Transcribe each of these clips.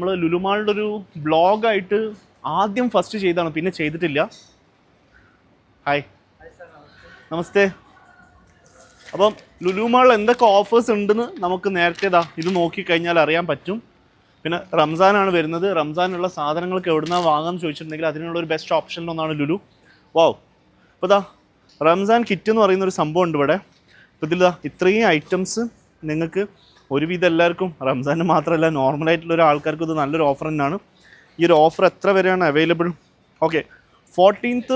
നമ്മൾ ലുലുമാളിൻ്റെ ഒരു വ്ളോഗായിട്ട് ആദ്യം ഫസ്റ്റ് ചെയ്താണ്, പിന്നെ ചെയ്തിട്ടില്ല. ഹായ്, നമസ്തേ. അപ്പം ലുലുമാളിൽ എന്തൊക്കെ ഓഫേഴ്സ് ഉണ്ടെന്ന് നമുക്ക് നേരത്തെ ഇത് നോക്കിക്കഴിഞ്ഞാൽ അറിയാൻ പറ്റും. പിന്നെ റംസാനാണ് വരുന്നത്. റംസാനുള്ള സാധനങ്ങൾക്ക് എവിടുന്നാണ് വാങ്ങാമെന്ന് ചോദിച്ചിട്ടുണ്ടെങ്കിൽ അതിനുള്ള ഒരു ബെസ്റ്റ് ഓപ്ഷനിലൊന്നാണ് ലുലു. വാവ്, അപ്പോൾ റംസാൻ കിറ്റ് എന്ന് പറയുന്നൊരു സംഭവം ഉണ്ട് ഇവിടെ. അപ്പോൾ ഇതിൽ ഇത്രയും ഐറ്റംസ് നിങ്ങൾക്ക് ഒരുവിധം എല്ലാവർക്കും, റംസാന് മാത്രമല്ല നോർമലായിട്ടുള്ള ഒരു ആൾക്കാർക്ക് ഇത് നല്ലൊരു ഓഫർ തന്നെയാണ്. ഈ ഒരു ഓഫർ എത്ര വരെയാണ് available? Okay, 14th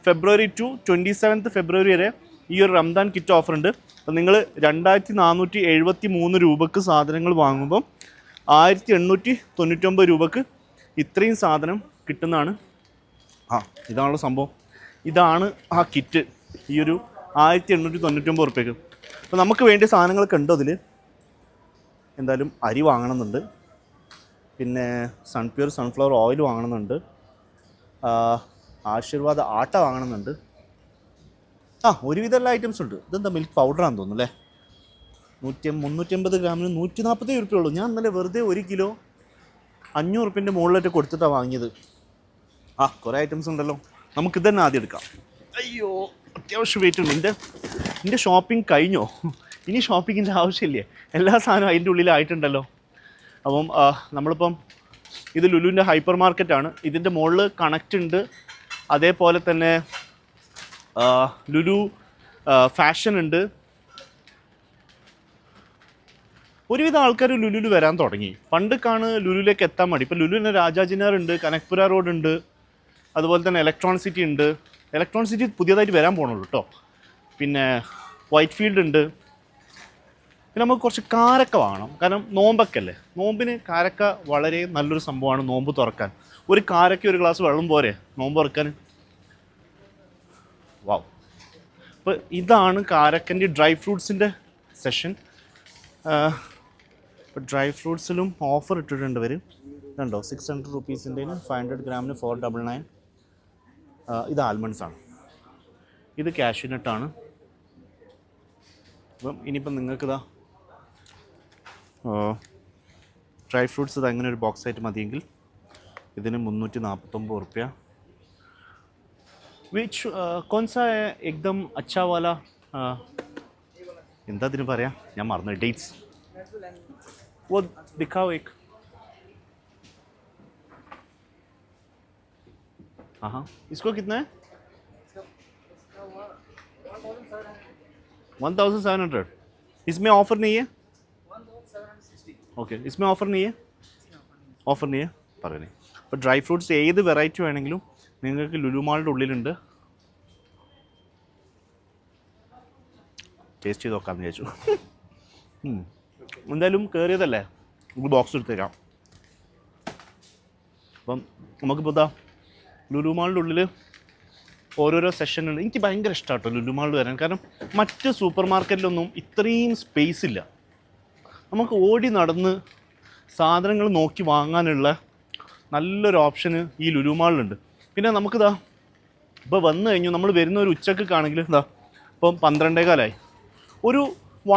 February to 27th February വരെ ഈ ഒരു റംസാൻ കിറ്റ് ഓഫർ ഉണ്ട്. അപ്പോൾ നിങ്ങൾ 2473 രൂപക്ക് സാധനങ്ങൾ വാങ്ങുമ്പം 1899 രൂപക്ക് ഇത്രയും സാധനം കിട്ടുന്നതാണ്. ഇതാണുള്ള സംഭവം. ഇതാണ് ആ കിറ്റ്, ഈ ഒരു 1899 റുപ്യക്ക്. അപ്പോൾ നമുക്ക് വേണ്ടിയ സാധനങ്ങളൊക്കെ ഉണ്ട് അതിൽ. എന്തായാലും അരി വാങ്ങണമെന്നുണ്ട്, പിന്നെ സൺപ്യൂർ സൺഫ്ലവർ ഓയിൽ വാങ്ങണമെന്നുണ്ട്, ആശീർവാദ ആട്ട വാങ്ങണമെന്നുണ്ട്. ഒരുവിധം എല്ലാ ഐറ്റംസ് ഉണ്ട്. ഇതെന്താ മിൽക്ക് പൗഡറാണെന്ന് തോന്നുന്നു അല്ലേ? 350 ഗ്രാമിന് 147 റുപ്യ ഉള്ളൂ. ഞാൻ ഇന്നലെ വെറുതെ 1 കിലോ 500 റുപ്യൻ്റെ മുകളിലായിട്ട് കൊടുത്തിട്ടാണ് വാങ്ങിയത്. കുറേ ഐറ്റംസ് ഉണ്ടല്ലോ. നമുക്കിത് തന്നെ ആദ്യം എടുക്കാം. അയ്യോ, അത്യാവശ്യം വെയിറ്റ് ഉണ്ട്. എൻ്റെ ഷോപ്പിംഗ് കഴിഞ്ഞോ? ഇനി ഷോപ്പിങ്ങിൻ്റെ ആവശ്യമില്ലേ? എല്ലാ സാധനവും അതിൻ്റെ ഉള്ളിലായിട്ടുണ്ടല്ലോ. അപ്പം നമ്മളിപ്പം ഇത് ലുലുവിൻ്റെ ഹൈപ്പർ മാർക്കറ്റാണ്. ഇതിൻ്റെ മുകളിൽ കണക്റ്റ് ഉണ്ട്. അതേപോലെ തന്നെ ലുലു ഫാഷൻ ഉണ്ട്. ഒരുവിധം ആൾക്കാർ ലുലുവിൽ വരാൻ തുടങ്ങി. പണ്ടൊക്കെയാണ് ലുലുവിലേക്ക് എത്താൻ മതി. ഇപ്പോൾ ലുലുവിന് രാജാജിനാർ ഉണ്ട്, കനക്പുര റോഡ് ഉണ്ട്, അതുപോലെ തന്നെ ഇലക്ട്രോണിക് സിറ്റി ഉണ്ട്. ഇലക്ട്രോണിക് സിറ്റി പുതിയതായിട്ട് വരാൻ പോകണുള്ളൂ കേട്ടോ. പിന്നെ വൈറ്റ് ഫീൽഡ് ഉണ്ട്. പിന്നെ നമുക്ക് കുറച്ച് കാരക്ക വാങ്ങണം, കാരണം നോമ്പൊക്കെ അല്ലേ. നോമ്പിന് കാരക്ക വളരെ നല്ലൊരു സംഭവമാണ്. നോമ്പ് തുറക്കാൻ ഒരു കാരക്ക ഒരു ഗ്ലാസ് വെള്ളം പോരെ നോമ്പ് തുറക്കാൻ? വാവ്. അപ്പോൾ ഇതാണ് കാരക്കൻ്റെ ഡ്രൈ ഫ്രൂട്ട്സിൻ്റെ സെഷൻ. ഇപ്പോൾ ഡ്രൈ ഫ്രൂട്ട്സിലും ഓഫർ ഇട്ടിട്ടുണ്ട് ഇവർ. ഇതുണ്ടോ, 600 റുപ്പീസിൻ്റെന് 500 ഗ്രാമിന് 499. ഇത് ആൽമണ്ട്സാണ്, ഇത് കാഷ്യൂനട്ടാണ്. അപ്പം ഇനിയിപ്പം നിങ്ങൾക്കിതാ ഡ്രൈ ഫ്രൂട്ട്സ് ഇത് അങ്ങനെ ഒരു ബോക്സ് ആയിട്ട് മതിയെങ്കിൽ ഇതിന് 349 റുപ്യ. വിച്ച് കോൺസാ എക്ദം അച്ഛാ വാല, എന്താ ഇതിന് പറയാം, ഞാൻ മറന്നു. ഡേറ്റ്സ് वो दिखाओ एक. हाँ, इसको कितना है? 1700. इसमें ऑफर नहीं है? ഓക്കെ, इसमें ഓഫർ नहीं है? ഓഫർ नहीं है പറയുന്നത്. അപ്പോൾ ഡ്രൈ ഫ്രൂട്ട്സ് ഏത് വെറൈറ്റി വേണമെങ്കിലും നിങ്ങൾക്ക് ലുലുമാളിൻ്റെ ഉള്ളിലുണ്ട്. ടേസ്റ്റ് ചെയ്ത് നോക്കാമെന്ന് വിചാരിച്ചു. എന്തായാലും കയറിയതല്ലേ, നമുക്ക് ബോക്സ് എടുത്തേക്കാം. അപ്പം നമുക്കിപ്പോൾ ലുലുമാളിൻ്റെ ഉള്ളിൽ ഓരോരോ സെഷൻ ഉണ്ട്. എനിക്ക് ഭയങ്കര ഇഷ്ടമാണ് കേട്ടോ ലുലുമാളിൽ വരാൻ. കാരണം മറ്റ് സൂപ്പർ മാർക്കറ്റിലൊന്നും ഇത്രയും സ്പേസ് ഇല്ല. നമുക്ക് ഓടി നടന്ന് സാധനങ്ങൾ നോക്കി വാങ്ങാനുള്ള നല്ലൊരു ഓപ്ഷന് ഈ ലുലുമാളിലുണ്ട്. പിന്നെ നമുക്കിതാ ഇപ്പോൾ വന്നു കഴിഞ്ഞു, നമ്മൾ വരുന്ന ഒരു ഉച്ചക്കാണെങ്കിൽ ഇപ്പം 12:15 ഒരു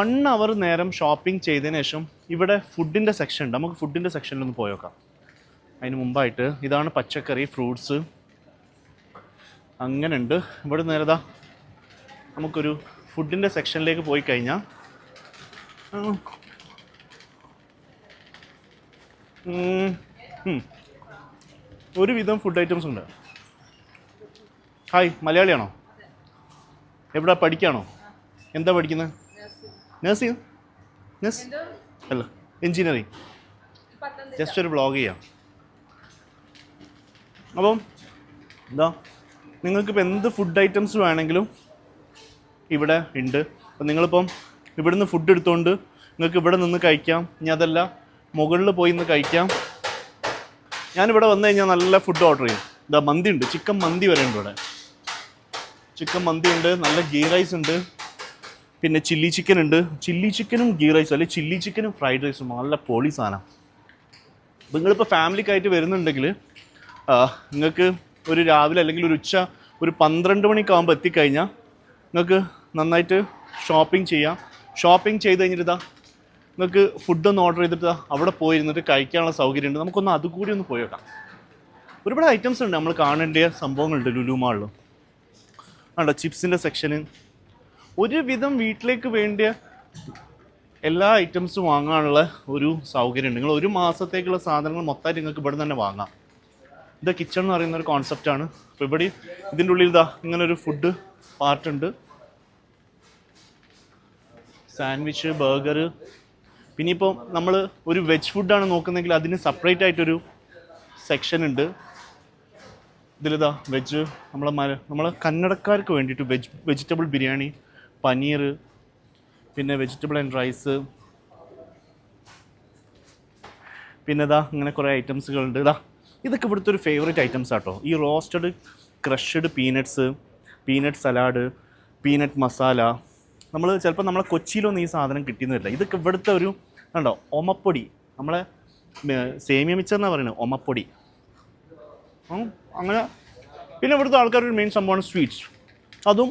1 hour നേരം ഷോപ്പിംഗ് ചെയ്തതിന് ശേഷം ഇവിടെ ഫുഡിൻ്റെ സെക്ഷൻ ഉണ്ട്. നമുക്ക് ഫുഡിൻ്റെ സെക്ഷനിലൊന്ന് പോയേക്കാം. അതിന് മുമ്പായിട്ട് ഇതാണ് പച്ചക്കറി, ഫ്രൂട്ട്സ് അങ്ങനെ ഉണ്ട്. ഇവിടെ നേരതാ നമുക്കൊരു ഫുഡിൻ്റെ സെക്ഷനിലേക്ക് പോയി കഴിഞ്ഞാൽ ഒരുവിധം ഫുഡ് ഐറ്റംസ് ഉണ്ട്. ഹായ്, മലയാളിയാണോ? എവിടെ പഠിക്കുകയാണോ? എന്താ പഠിക്കുന്നത്? നഴ്സിംഗ്? നഴ്സ് അല്ല, എൻജിനീയറിങ്. ജസ്റ്റ് ഒരു വ്ളോഗ് ചെയ്യാം. അപ്പം നിങ്ങൾക്കിപ്പോൾ എന്ത് ഫുഡ് ഐറ്റംസ് വേണമെങ്കിലും ഇവിടെ ഉണ്ട്. അപ്പം നിങ്ങളിപ്പം ഇവിടുന്ന് ഫുഡ് എടുത്തുകൊണ്ട് നിങ്ങൾക്ക് ഇവിടെ നിന്ന് കഴിക്കാം. ഇനി അതല്ല മുകളിൽ പോയി നിന്ന് കഴിക്കാം. ഞാനിവിടെ വന്നു കഴിഞ്ഞാൽ നല്ല ഫുഡ് ഓർഡർ ചെയ്യും. മന്തി ഉണ്ട്, ചിക്കൻ മന്തി വരെ ഉണ്ട് ഇവിടെ. ചിക്കൻ മന്തി ഉണ്ട്, നല്ല ഗീ റൈസ് ഉണ്ട്, പിന്നെ ചില്ലി ചിക്കൻ ഉണ്ട്. ചില്ലി ചിക്കനും ഗീ റൈസും, അല്ലെങ്കിൽ ചില്ലി ചിക്കനും ഫ്രൈഡ് റൈസും നല്ല പൊളി സാധനം. അപ്പോൾ നിങ്ങളിപ്പോൾ ഫാമിലിക്കായിട്ട് വരുന്നുണ്ടെങ്കിൽ നിങ്ങൾക്ക് ഒരു രാവിലെ അല്ലെങ്കിൽ ഒരു ഉച്ച ഒരു 12 മണിക്കാകുമ്പോൾ എത്തിക്കഴിഞ്ഞാൽ നിങ്ങൾക്ക് നന്നായിട്ട് ഷോപ്പിംഗ് ചെയ്യാം. ഷോപ്പിംഗ് ചെയ്ത് കഴിഞ്ഞിട്ട് നിങ്ങൾക്ക് ഫുഡൊന്ന് ഓർഡർ ചെയ്തിട്ട് അവിടെ പോയി ഇരുന്നിട്ട് കഴിക്കാനുള്ള സൗകര്യമുണ്ട്. നമുക്കൊന്ന് അതുകൂടി ഒന്ന് പോയി വെക്കാം. ഒരുപാട് ഐറ്റംസ് ഉണ്ട്, നമ്മൾ കാണേണ്ട സംഭവങ്ങളുണ്ട് ലുലു മാളിൽ. ആണ്ടോ ചിപ്സിൻ്റെ സെക്ഷന്, ഒരുവിധം വീട്ടിലേക്ക് വേണ്ടിയ എല്ലാ ഐറ്റംസും വാങ്ങാനുള്ള ഒരു സൗകര്യമുണ്ട്. നിങ്ങൾ ഒരു മാസത്തേക്കുള്ള സാധനങ്ങൾ മൊത്തമായിട്ട് നിങ്ങൾക്ക് ഇവിടെ തന്നെ വാങ്ങാം. ഇത് കിച്ചൺ എന്ന് പറയുന്ന ഒരു കോൺസെപ്റ്റാണ്. അപ്പോൾ ഇവിടെ ഇതിൻ്റെ ഉള്ളിൽ ഇങ്ങനൊരു ഫുഡ് പാർട്ടുണ്ട്. Sandwich, burger. പിന്നെ ഇപ്പോൾ നമ്മൾ ഒരു വെജ് ഫുഡാണ് നോക്കുന്നതെങ്കിൽ അതിന് സെപ്പറേറ്റ് ആയിട്ടൊരു സെക്ഷൻ ഉണ്ട്. വെജ് നമ്മളെ കന്നഡക്കാർക്ക് വേണ്ടിയിട്ട് വെജിറ്റബിൾ ബിരിയാണി, പനീർ, പിന്നെ വെജിറ്റബിൾ ആൻഡ് റൈസ്, പിന്നെ ഇങ്ങനെ കുറേ ഐറ്റംസുകളുണ്ട്. ഇതൊക്കെ ഇവിടുത്തെ ഒരു ഫേവറേറ്റ് ഐറ്റംസ് ആട്ടോ. ഈ roasted crushed peanut salad, peanut masala. നമ്മൾ ചിലപ്പോൾ നമ്മളെ കൊച്ചിയിലൊന്നും ഈ സാധനം കിട്ടിയെന്നില്ല. ഇതൊക്കെ ഇവിടുത്തെ ഒരു കണ്ടോ ഒമപ്പൊടി, നമ്മളെ സേമിയ മിച്ചെന്നാണ് പറയുന്നത്, ഒമപ്പൊടി. അങ്ങനെ പിന്നെ ഇവിടുത്തെ ആൾക്കാരുടെ മെയിൻ സംഭവമാണ് സ്വീറ്റ്സ്. അതും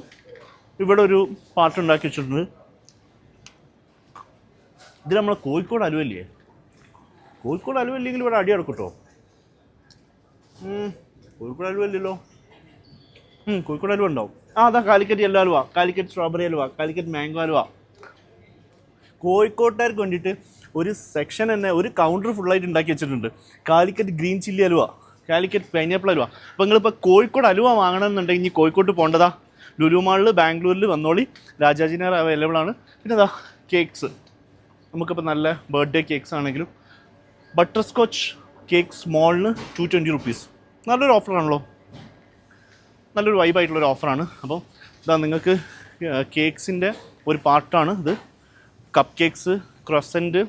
ഇവിടെ ഒരു പാർട്ട് ഉണ്ടാക്കി വെച്ചിട്ടുണ്ട്. ഇത് നമ്മളെ കോഴിക്കോട് അലുവല്ലേ? കോഴിക്കോട് അലുവല്ലെങ്കിൽ ഇവിടെ അടി നടക്കട്ടോ. കോഴിക്കോട് അലുവല്ലല്ലോ. കോഴിക്കോട് അലുവ ഉണ്ടാവും. കാലിക്കറ്റ് യെല്ലോ അലുവ, കാലിക്കറ്റ് സ്ട്രോബെറി അലുവ, കാലിക്കറ്റ് മാംഗോ അലുവ. കോഴിക്കോട്ടുകാർക്ക് വേണ്ടിയിട്ട് ഒരു സെക്ഷൻ തന്നെ, ഒരു കൗണ്ടർ ഫുള്ളായിട്ട് ഉണ്ടാക്കി വെച്ചിട്ടുണ്ട്. കാലിക്കറ്റ് ഗ്രീൻ ചില്ലി അലുവ, കാലിക്കറ്റ് പൈനാപ്പിൾ അലുവ. അപ്പോൾ നിങ്ങളിപ്പോൾ കോഴിക്കോട് അലുവ വാങ്ങണമെന്നുണ്ടെങ്കിൽ ഇനി കോഴിക്കോട്ട് പോകേണ്ടതാ ലുലു മാളിൽ, ബാംഗ്ലൂരിൽ വന്നോളി. രാജാജിനഗർ അവൈലബിൾ ആണ്. പിന്നെ കേക്ക്സ്, നമുക്കിപ്പോൾ നല്ല ബർത്ത്ഡേ കേക്ക്സ് ആണെങ്കിലും ബട്ടർ സ്കോച്ച് കേക്ക് സ്മോളിന് 220 rupees. നല്ലൊരു ഓഫറാണല്ലോ, നല്ലൊരു വൈബായിട്ടുള്ളൊരു ഓഫറാണ്. അപ്പോൾ നിങ്ങൾക്ക് കേക്ക്സിൻ്റെ ഒരു പാർട്ടാണ് ഇത്. കപ്പ് കേക്ക്സ്, ക്രോസൻറ്റ്,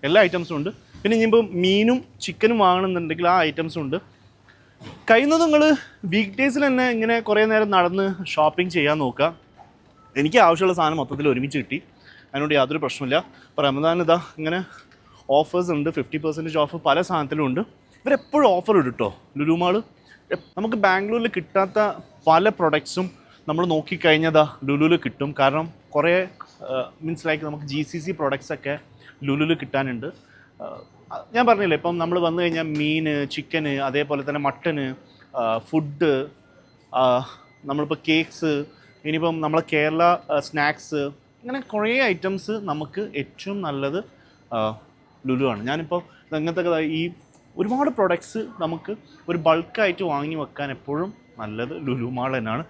എല്ലാ ഐറ്റംസും ഉണ്ട്. പിന്നെ ഇനിയിപ്പോൾ മീനും ചിക്കനും വാങ്ങണമെന്നുണ്ടെങ്കിൽ ആ ഐറ്റംസും ഉണ്ട്. കഴിയുന്നത് നിങ്ങൾ വീക്ക് ഡേയ്സിൽ തന്നെ ഇങ്ങനെ കുറേ നേരം നടന്ന് ഷോപ്പിംഗ് ചെയ്യാൻ നോക്കുക. എനിക്ക് ആവശ്യമുള്ള സാധനം മൊത്തത്തിൽ ഒരുമിച്ച് കിട്ടി, അതിനോട് യാതൊരു പ്രശ്നമില്ല. അപ്പോൾ റമദാൻ ഇങ്ങനെ ഓഫേഴ്സ് ഉണ്ട്, 50% ഓഫ് പല സാധനത്തിലും ഉണ്ട്. ഇവരെപ്പോഴും ഓഫർ ഇടും കേട്ടോ ലുലു മാൾ. നമുക്ക് ബാംഗ്ലൂരിൽ കിട്ടാത്ത പല പ്രൊഡക്ട്സും നമ്മൾ നോക്കിക്കഴിഞ്ഞാൽ ലുലുവിൽ കിട്ടും. കാരണം കുറേ മീൻസ് ലൈക്ക് നമുക്ക് GCC പ്രൊഡക്ട്സൊക്കെ ലുലുവിൽ കിട്ടാനുണ്ട്. ഞാൻ പറഞ്ഞില്ലേ, ഇപ്പം നമ്മൾ വന്നു കഴിഞ്ഞാൽ മീൻ, ചിക്കന്, അതേപോലെ തന്നെ മട്ടന്, ഫുഡ്, നമ്മളിപ്പോൾ കേക്ക്സ്, ഇനിയിപ്പം നമ്മളെ കേരള സ്നാക്സ്, ഇങ്ങനെ കുറേ ഐറ്റംസ് നമുക്ക് ഏറ്റവും നല്ലത് ലുലു ആണ്. ഞാനിപ്പോൾ അങ്ങനത്തെ ഈ ഒരുപാട് പ്രൊഡക്ട്സ് നമുക്ക് ഒരു ബൾക്കായിട്ട് വാങ്ങി വെക്കാൻ എപ്പോഴും നല്ലത് ലുലു മാൾ തന്നെയാണ്.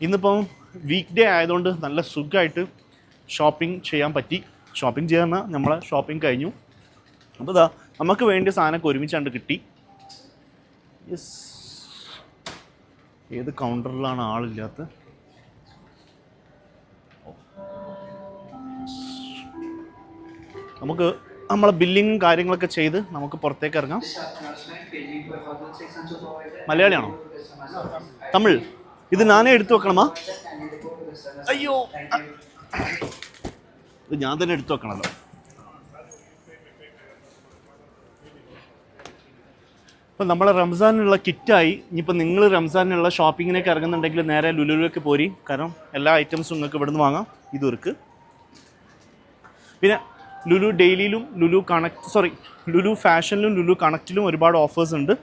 ഇന്നിപ്പം വീക്ക് ഡേ ആയതുകൊണ്ട് നല്ല സുഖമായിട്ട് ഷോപ്പിംഗ് ചെയ്യാൻ പറ്റി. ഷോപ്പിംഗ് ചെയ്യാൻ നമ്മളെ ഷോപ്പിംഗ് കഴിഞ്ഞു. അപ്പോൾ നമുക്ക് വേണ്ടിയ സാധനമൊക്കെ ഒരുമിച്ചാണ്ട് കിട്ടി. യെസ്, ഏത് കൗണ്ടറിലാണ് ആളില്ലാത്ത? നമുക്ക് നമ്മളെ ബില്ലിങ്ങും കാര്യങ്ങളൊക്കെ ചെയ്ത് നമുക്ക് പുറത്തേക്ക് ഇറങ്ങാം. മലയാളിയാണോ? തമിഴ്? ഇത് ഞാനേ എടുത്തു വെക്കണമാ? അയ്യോ, ഇത് ഞാൻ തന്നെ എടുത്തു വെക്കണമല്ലോ. ഇപ്പം നമ്മളെ റംസാനുള്ള കിറ്റായി. ഇനിയിപ്പോൾ നിങ്ങൾ റംസാനുള്ള ഷോപ്പിങ്ങിനൊക്കെ ഇറങ്ങുന്നുണ്ടെങ്കിൽ നേരെ ലുലുവിലേക്ക് പോരി. കാരണം എല്ലാ ഐറ്റംസും നിങ്ങൾക്ക് ഇവിടെ നിന്ന് വാങ്ങാം. ഇതൊരുക്ക്. പിന്നെ ലുലു ഡെയിലിയിലും ലുലു ഫാഷനിലും ലുലു കണക്റ്റിലും ഒരുപാട് ഓഫേഴ്സ് ഉണ്ട്.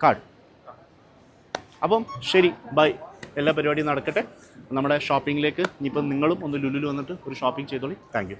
കാർഡ്. അപ്പം ശരി, ബൈ. എല്ലാ പരിപാടിയും നടക്കട്ടെ. നമ്മുടെ ഷോപ്പിങ്ങിലേക്ക് ഇനിയിപ്പം നിങ്ങളും ഒന്ന് ലുലുവിൽ വന്നിട്ട് ഒരു ഷോപ്പിംഗ് ചെയ്തോളി. Thank you.